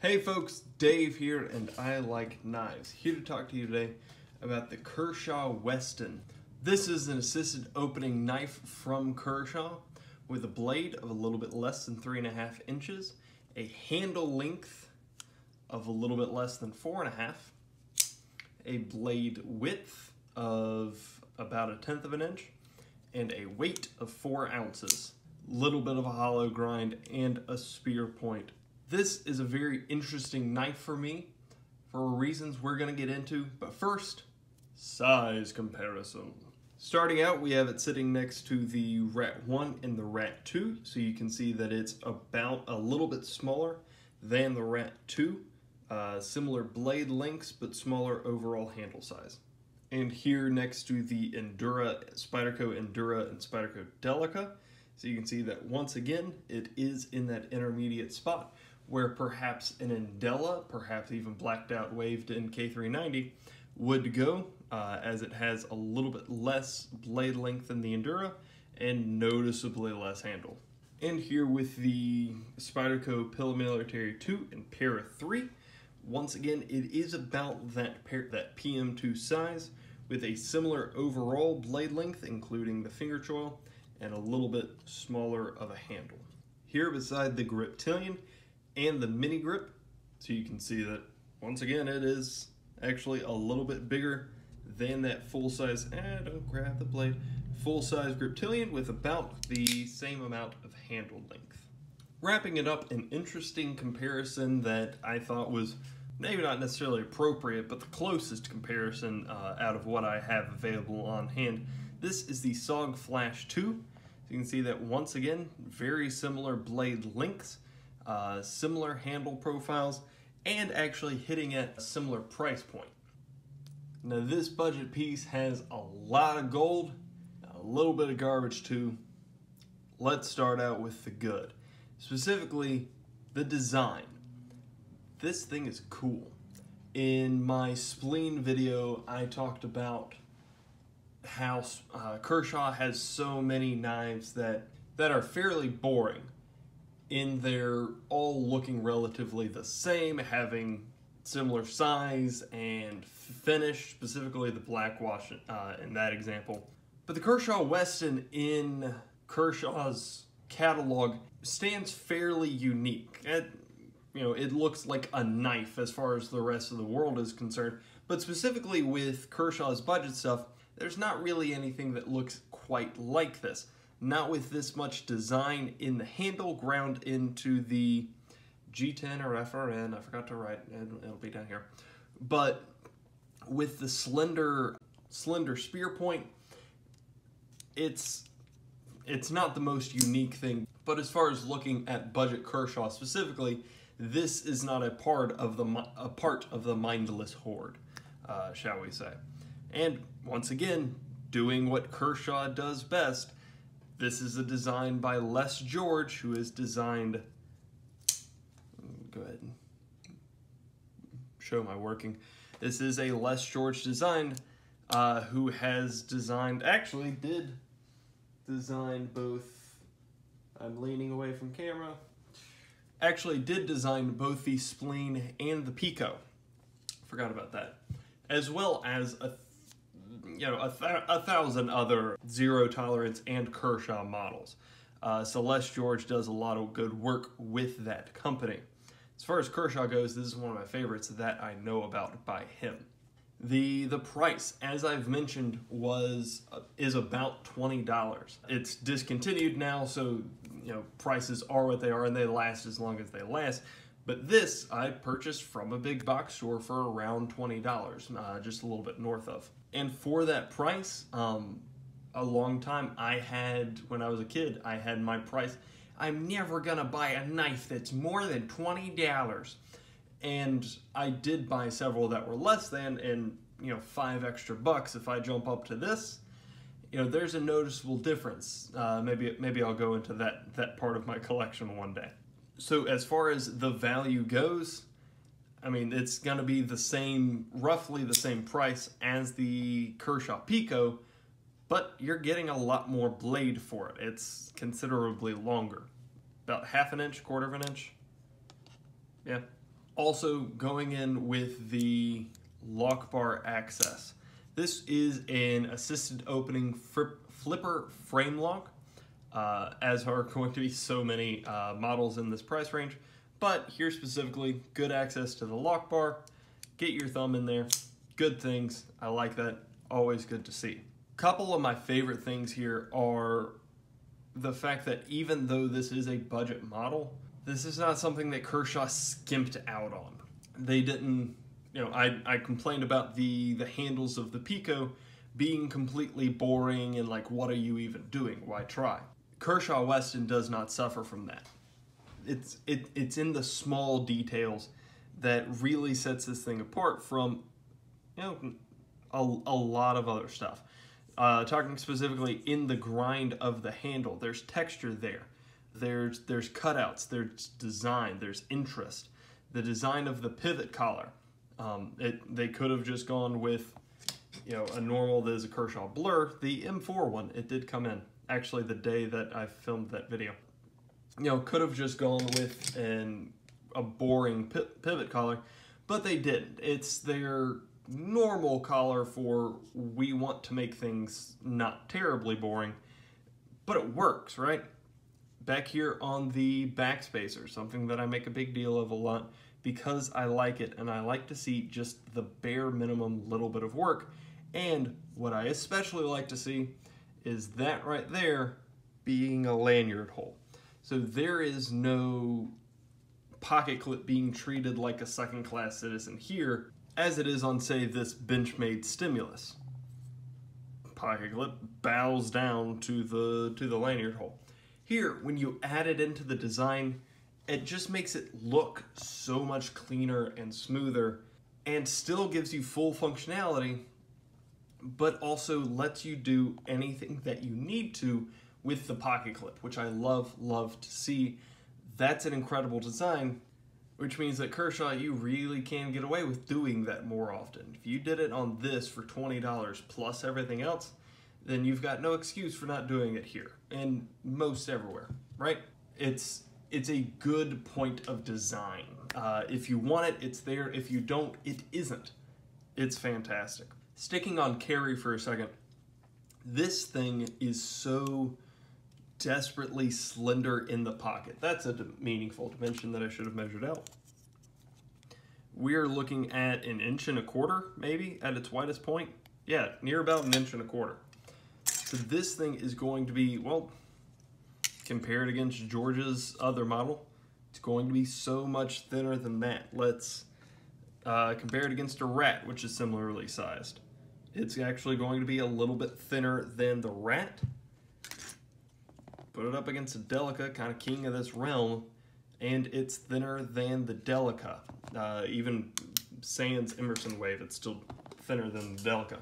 Hey folks, Dave here, and I like knives. Here to talk to you today about the Kershaw Westin. This is an assisted opening knife from Kershaw with a blade of a little bit less than 3.5 inches, a handle length of a little bit less than 4.5, a blade width of about 1/10 of an inch, and a weight of 4 ounces. Little bit of a hollow grind and a spear point. This is a very interesting knife for me for reasons we're going to get into, but first, size comparison. Starting out, we have it sitting next to the Rat 1 and the Rat 2, so you can see that it's about a little bit smaller than the Rat 2. Similar blade lengths, but smaller overall handle size. And here next to the Endura, Spyderco Endura and Spyderco Delica, so you can see that once again, it is in that intermediate spot where perhaps an Endella, perhaps even blacked out waved in K390 would go, as it has a little bit less blade length than the Endura and noticeably less handle. And here with the Spyderco Pilla Military 2 and Para 3, once again, it is about that PM2 size with a similar overall blade length, including the finger choil, and a little bit smaller of a handle. Here beside the Griptilian and the mini grip, so you can see that once again it is actually a little bit bigger than that full-size, don't grab the blade, full-size Griptilian with about the same amount of handle length. Wrapping it up, an interesting comparison that I thought was maybe not necessarily appropriate, but the closest comparison out of what I have available on hand. This is the SOG Flash 2. So you can see that once again, very similar blade lengths, similar handle profiles, and actually hitting at a similar price point. Now this budget piece has a lot of gold, a little bit of garbage too. Let's start out with the good. Specifically, the design. This thing is cool. In my spleen video, I talked about how Kershaw has so many knives that are fairly boring in their all looking relatively the same, having similar size and finish, specifically the black wash in that example. But the Kershaw Westin in Kershaw's catalog stands fairly unique. It looks like a knife as far as the rest of the world is concerned, but specifically with Kershaw's budget stuff, there's not really anything that looks quite like this. Not with this much design in the handle ground into the G10 or FRN, I forgot to write, it'll be down here. But with the slender spear point, it's not the most unique thing. But as far as looking at budget Kershaw specifically, this is not a part of the mindless horde, shall we say. And once again, doing what Kershaw does best, this is a design by Les George, who has designed, go ahead and show my working. This is a Les George design, who has designed, actually did design both, I'm leaning away from camera, actually did design both the spleen and the Pico. Forgot about that. As well as a thousand other zero tolerance and Kershaw models. So Les George does a lot of good work with that company. As far as Kershaw goes, this is one of my favorites that I know about by him. The price, as I've mentioned, is about $20. It's discontinued now, so prices are what they are and they last as long as they last. But this I purchased from a big box store for around $20, just a little bit north of. And for that price, a long time when I was a kid, I had my price, I'm never gonna buy a knife that's more than $20. And I did buy several that were less than, and $5 extra if I jump up to this, there's a noticeable difference. Maybe I'll go into that part of my collection one day. So as far as the value goes, I mean, it's going to be roughly the same price as the Kershaw Pico, but you're getting a lot more blade for it. It's considerably longer. About 1/2 inch, 1/4 inch. Yeah, Also going in with the lock bar access. This is an assisted opening flipper frame lock, as are going to be so many models in this price range. But here specifically, good access to the lock bar. Get your thumb in there. Good things. I like that. Always good to see. Couple of my favorite things here are the fact that even though this is a budget model, this is not something that Kershaw skimped out on. They didn't, I complained about the handles of the Pico being completely boring and like, what are you even doing? Why try? Kershaw Westin does not suffer from that. It's in the small details that really sets this thing apart from, a lot of other stuff. Talking specifically in the grind of the handle, there's texture there. There's cutouts, there's design, there's interest. The design of the pivot collar. They could have just gone with, a normal, there's a Kershaw Blur. The M4 one, it did come in, actually the day that I filmed that video. Could have just gone with a boring pivot collar, but they didn't. It's their normal collar for, we want to make things not terribly boring, but it works, right? Back here on the back spacer, something that I make a big deal of a lot because I like it, and I like to see just the bare minimum little bit of work. And what I especially like to see is that right there being a lanyard hole. So there is no pocket clip being treated like a second-class citizen here, as it is on, say, this Benchmade Stimulus. Pocket clip bows down to the lanyard hole. Here, when you add it into the design, it just makes it look so much cleaner and smoother, and still gives you full functionality, but also lets you do anything that you need to with the pocket clip, which I love to see. That's an incredible design, which means that Kershaw, you really can get away with doing that more often. If you did it on this for $20 plus everything else, then you've got no excuse for not doing it here, and most everywhere, right? It's a good point of design. If you want it, it's there. If you don't, it isn't. It's fantastic. Sticking on carry for a second, this thing is so desperately slender in the pocket. That's a meaningful dimension that I should have measured out. We're looking at 1.25 inches, maybe, at its widest point. Yeah, near about 1.25 inches. So this thing is going to be, well, compared against George's other model, it's going to be so much thinner than that. Let's compare it against a Rat, which is similarly sized. It's actually going to be a little bit thinner than the Rat. Put it up against a Delica, kind of king of this realm, and it's thinner than the Delica. Even sans Emerson Wave, it's still thinner than the Delica.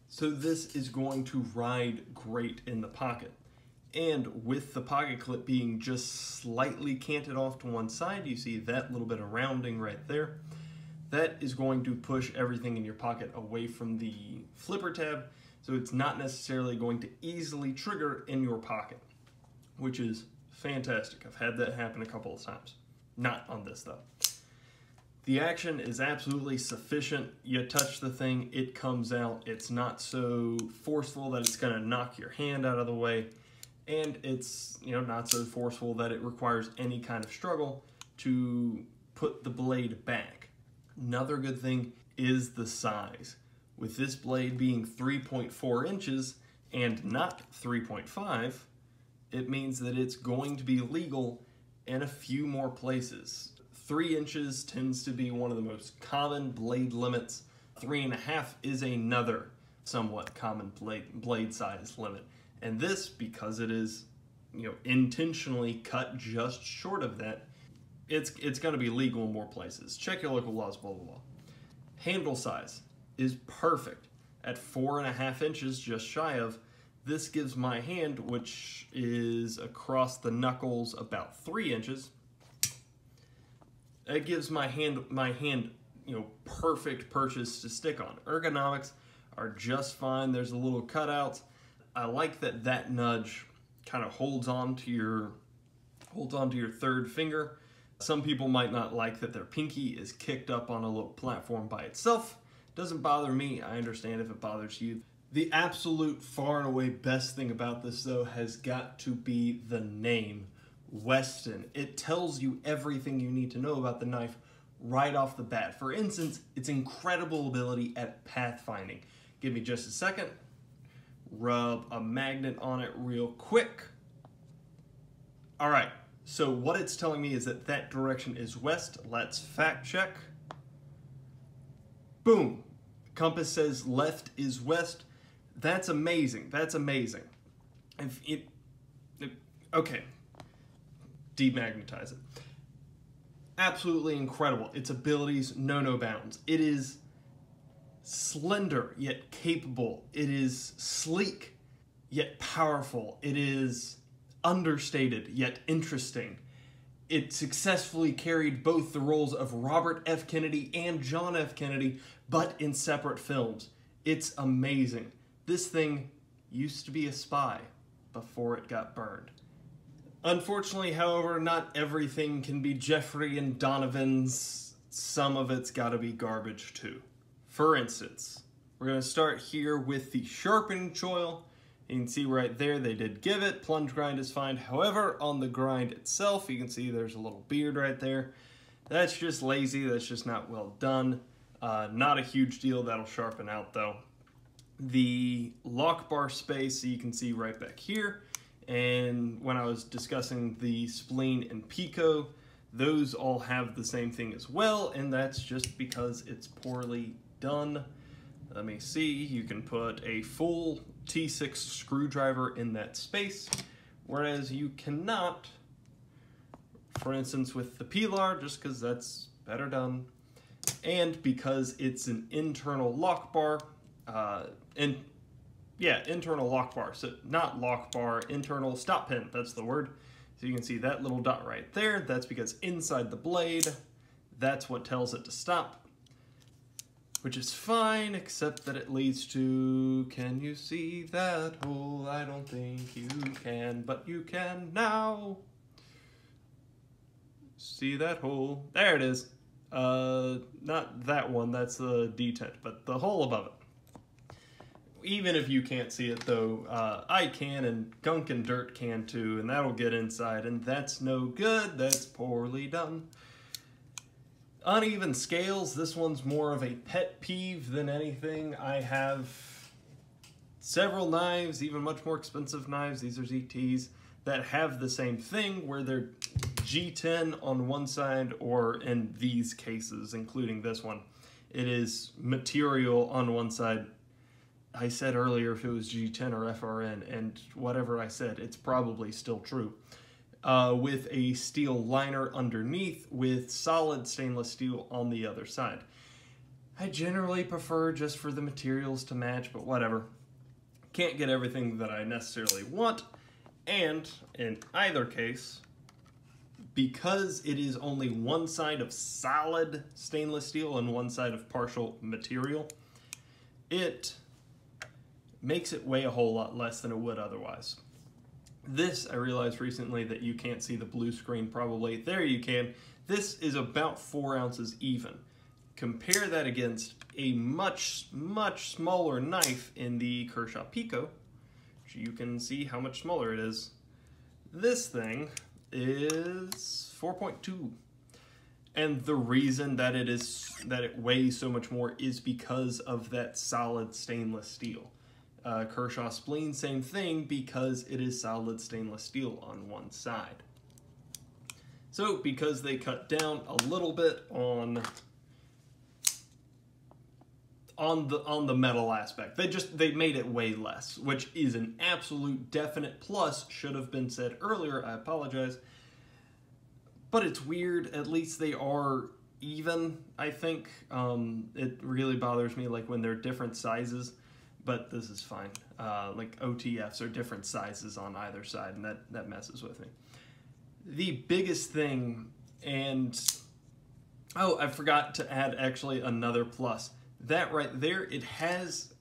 So this is going to ride great in the pocket. And with the pocket clip being just slightly canted off to one side, you see that little bit of rounding right there. That is going to push everything in your pocket away from the flipper tab, so it's not necessarily going to easily trigger in your pocket, which is fantastic. I've had that happen a couple of times. Not on this though. The action is absolutely sufficient. You touch the thing, it comes out. It's not so forceful that it's gonna knock your hand out of the way. And it's not so forceful that it requires any kind of struggle to put the blade back. Another good thing is the size. With this blade being 3.4 inches and not 3.5, it means that it's going to be legal in a few more places. 3 inches tends to be one of the most common blade limits. 3.5 is another somewhat common blade size limit. And this, because it is, intentionally cut just short of that, it's going to be legal in more places. Check your local laws, blah, blah, blah. Handle size is perfect at 4.5 inches, just shy of. This gives my hand, which is across the knuckles about 3 inches. It gives my hand, perfect purchase to stick on. Ergonomics are just fine. There's a little cutouts. I like that nudge kind of holds on to your third finger. Some people might not like that their pinky is kicked up on a little platform by itself. Doesn't bother me. I understand if it bothers you. The absolute far and away best thing about this, though, has got to be the name, Westin. It tells you everything you need to know about the knife right off the bat. For instance, its incredible ability at pathfinding. Give me just a second. Rub a magnet on it real quick. All right, so what it's telling me is that that direction is west. Let's fact check. Boom. Compass says left is west. That's amazing. That's amazing. Okay. Demagnetize it. Absolutely incredible. Its abilities know no bounds. It is slender yet capable. It is sleek yet powerful. It is understated yet interesting. It successfully carried both the roles of Robert F. Kennedy and John F. Kennedy, but in separate films. It's amazing. This thing used to be a spy before it got burned. Unfortunately, however, not everything can be Jeffrey and Donovan's. Some of it's gotta be garbage too. For instance, we're gonna start here with the sharpening choil. You can see right there, they did give it. Plunge grind is fine. However, on the grind itself, you can see there's a little beard right there. That's just lazy. That's just not well done. Not a huge deal. That'll sharpen out though. The lock bar space, you can see right back here. And when I was discussing the spleen and pico, those all have the same thing as well, and that's just because it's poorly done. Let me see, you can put a full T6 screwdriver in that space, whereas you cannot, for instance, with the Pilar, just because that's better done, and because it's an internal lock bar, internal lock bar, so not lock bar, internal stop pin, that's the word. So you can see that little dot right there, that's because inside the blade, that's what tells it to stop. Which is fine, except that it leads to, can you see that hole? I don't think you can, but you can now. See that hole? There it is. Not that one, that's the detent, but the hole above it. Even if you can't see it though, I can, and gunk and dirt can too, and that'll get inside, and that's no good, that's poorly done. Uneven scales, this one's more of a pet peeve than anything. I have several knives, even much more expensive knives, these are ZTs, that have the same thing where they're G10 on one side, or in these cases, including this one, it is material on one side. I said earlier if it was G10 or FRN, and whatever I said, it's probably still true. With a steel liner underneath with solid stainless steel on the other side. I generally prefer just for the materials to match, but whatever. Can't get everything that I necessarily want, and in either case, because it is only one side of solid stainless steel and one side of partial material, it makes it weigh a whole lot less than it would otherwise. This, I realized recently that you can't see the blue screen probably. There you can. This is about 4 ounces even. Compare that against a much, much smaller knife in the Kershaw Pico, which you can see how much smaller it is. This thing is 4.2. And the reason that it weighs so much more is because of that solid stainless steel. Kershaw spleen, same thing, because it is solid stainless steel on one side. So because they cut down a little bit on the metal aspect, they made it way less, which is an absolute definite plus. Should have been said earlier, I apologize. But it's weird, at least they are even, I think. It really bothers me like when they're different sizes. But this is fine. Like OTFs are different sizes on either side, and that messes with me. The biggest thing, and oh, I forgot to add actually another plus. That right there, it has,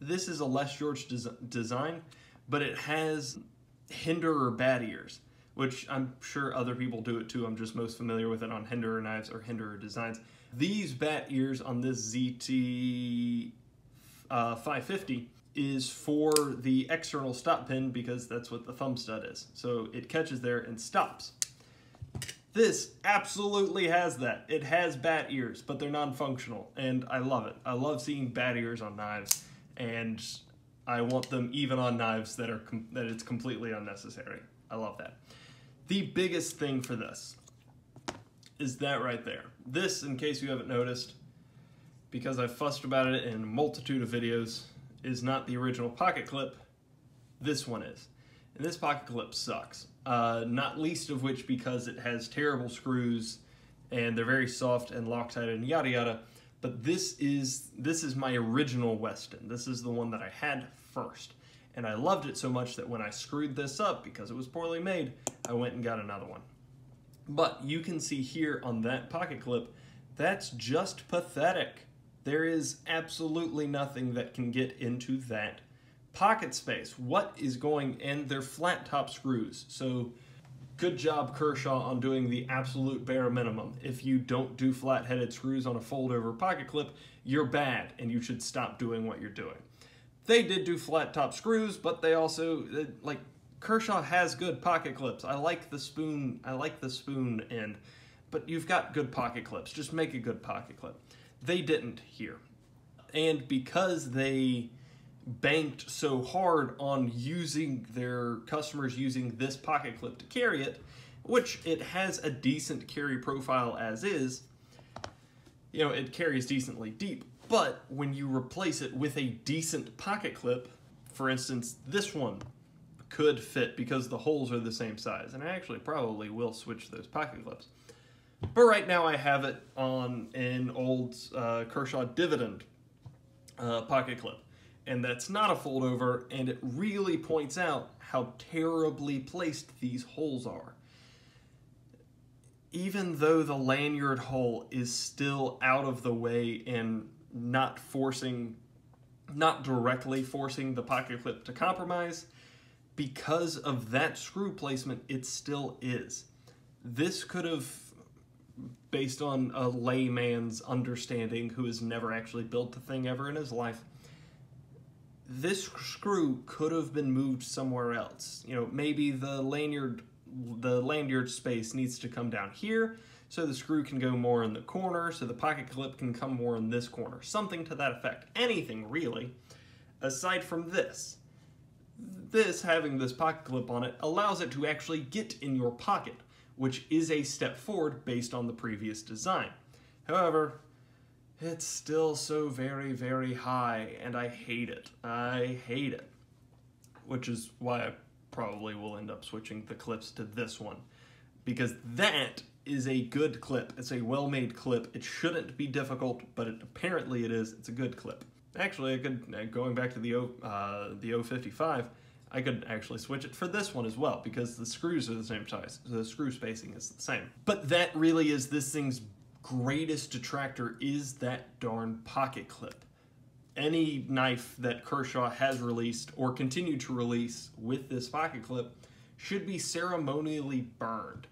this is a Les George design, but it has hinder or bat ears, which I'm sure other people do it too. I'm just most familiar with it on Hinderer knives or Hinderer designs. These bat ears on this ZT 550 is for the external stop pin because that's what the thumb stud is. So it catches there and stops. This absolutely has that. It has bat ears, but they're non-functional, and I love it. I love seeing bat ears on knives, and I want them even on knives that it's completely unnecessary. I love that. The biggest thing for this is that right there. This, in case you haven't noticed, because I've fussed about it in a multitude of videos, is not the original pocket clip. This one is. And this pocket clip sucks. Not least of which because it has terrible screws and they're very soft and Loctite and yada yada. But this is my original Westin. This is the one that I had first. And I loved it so much that when I screwed this up because it was poorly made, I went and got another one. But you can see here on that pocket clip, that's just pathetic. There is absolutely nothing that can get into that pocket space. What is going, and they're flat top screws. So good job, Kershaw, on doing the absolute bare minimum. If you don't do flat-headed screws on a fold-over pocket clip, you're bad, and you should stop doing what you're doing. They did do flat top screws, but they also, like, Kershaw has good pocket clips. I like the spoon end, but you've got good pocket clips. Just make a good pocket clip. They didn't here. And because they banked so hard on using their customers using this pocket clip to carry it, which it has a decent carry profile as is, you know, it carries decently deep. But when you replace it with a decent pocket clip, for instance, this one could fit because the holes are the same size. And I actually probably will switch those pocket clips. But right now I have it on an old Kershaw Dividend pocket clip. And that's not a fold over, and it really points out how terribly placed these holes are. Even though the lanyard hole is still out of the way and not directly forcing the pocket clip to compromise, because of that screw placement, it still is. This could have, based on a layman's understanding who has never actually built the thing ever in his life, this screw could have been moved somewhere else. You know, maybe the lanyard space needs to come down here so the screw can go more in the corner, so the pocket clip can come more in this corner. Something to that effect. Anything, really, aside from this. This, having this pocket clip on it, allows it to actually get in your pocket, which is a step forward based on the previous design. However, it's still so very, very high, and I hate it. I hate it. Which is why I probably will end up switching the clips to this one. Because that is a good clip. It's a well-made clip. It shouldn't be difficult, but apparently it is. It's a good clip. Actually, I could, going back to the 055, I could actually switch it for this one as well, because the screws are the same size. The screw spacing is the same. But that really is this thing's greatest detractor, is that darn pocket clip. Any knife that Kershaw has released or continued to release with this pocket clip should be ceremonially burned.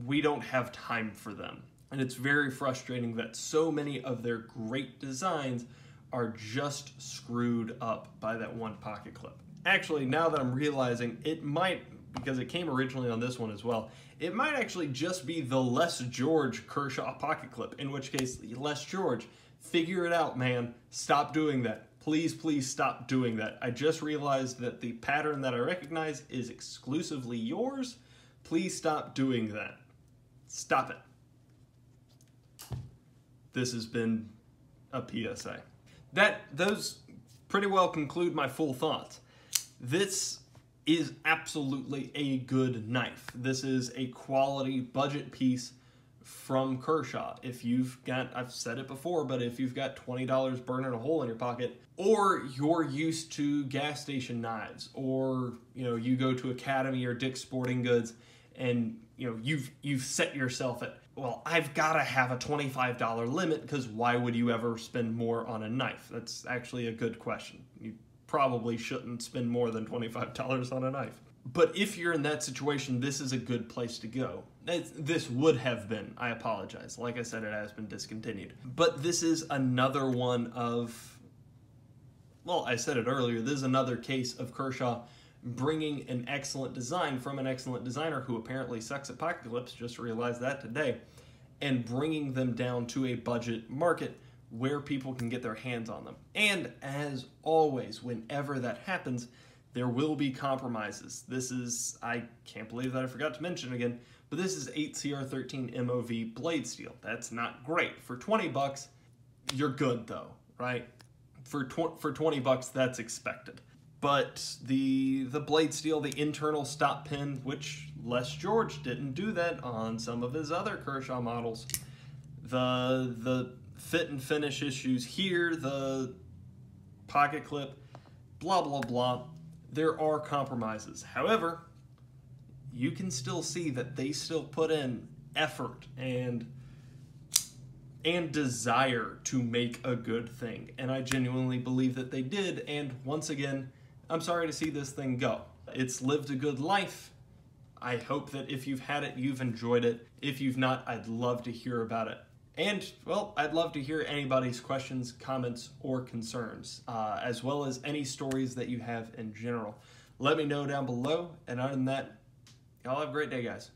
We don't have time for them. And it's very frustrating that so many of their great designs are just screwed up by that one pocket clip. Actually, now that I'm realizing, it might, because it came originally on this one as well, it might actually just be the Les George Kershaw pocket clip, in which case, Les George, figure it out, man. Stop doing that. Please, please stop doing that. I just realized that the pattern that I recognize is exclusively yours. Please stop doing that. Stop it. This has been a PSA. Those pretty well conclude my full thoughts. This is absolutely a good knife. This is a quality budget piece from Kershaw. If you've got, I've said it before, but if you've got $20 burning a hole in your pocket, or you're used to gas station knives, or you go to Academy or Dick's Sporting Goods, and you've set yourself at, well, I've got to have a $25 limit, because why would you ever spend more on a knife? That's actually a good question. You probably shouldn't spend more than $25 on a knife. But if you're in that situation, this is a good place to go. This would have been, I apologize. Like I said, it has been discontinued. But this is another one of, well, I said it earlier, this is another case of Kershaw bringing an excellent design from an excellent designer who apparently sucks at pocket clips, just realized that today, and bringing them down to a budget market where people can get their hands on them. And as always, whenever that happens, there will be compromises. This is, I can't believe that I forgot to mention again, but this is 8CR13 MOV blade steel. That's not great. For 20 bucks, you're good though, right? For 20 bucks, that's expected. But the blade steel, the internal stop pin, which Les George didn't do that on some of his other Kershaw models. The fit and finish issues here, the pocket clip, blah, blah, blah. There are compromises. However, you can still see that they still put in effort and desire to make a good thing. And I genuinely believe that they did. And once again, I'm sorry to see this thing go. It's lived a good life. I hope that if you've had it, you've enjoyed it. If you've not, I'd love to hear about it. And, well, I'd love to hear anybody's questions, comments, or concerns, as well as any stories that you have in general. Let me know down below, and other than that, y'all have a great day, guys.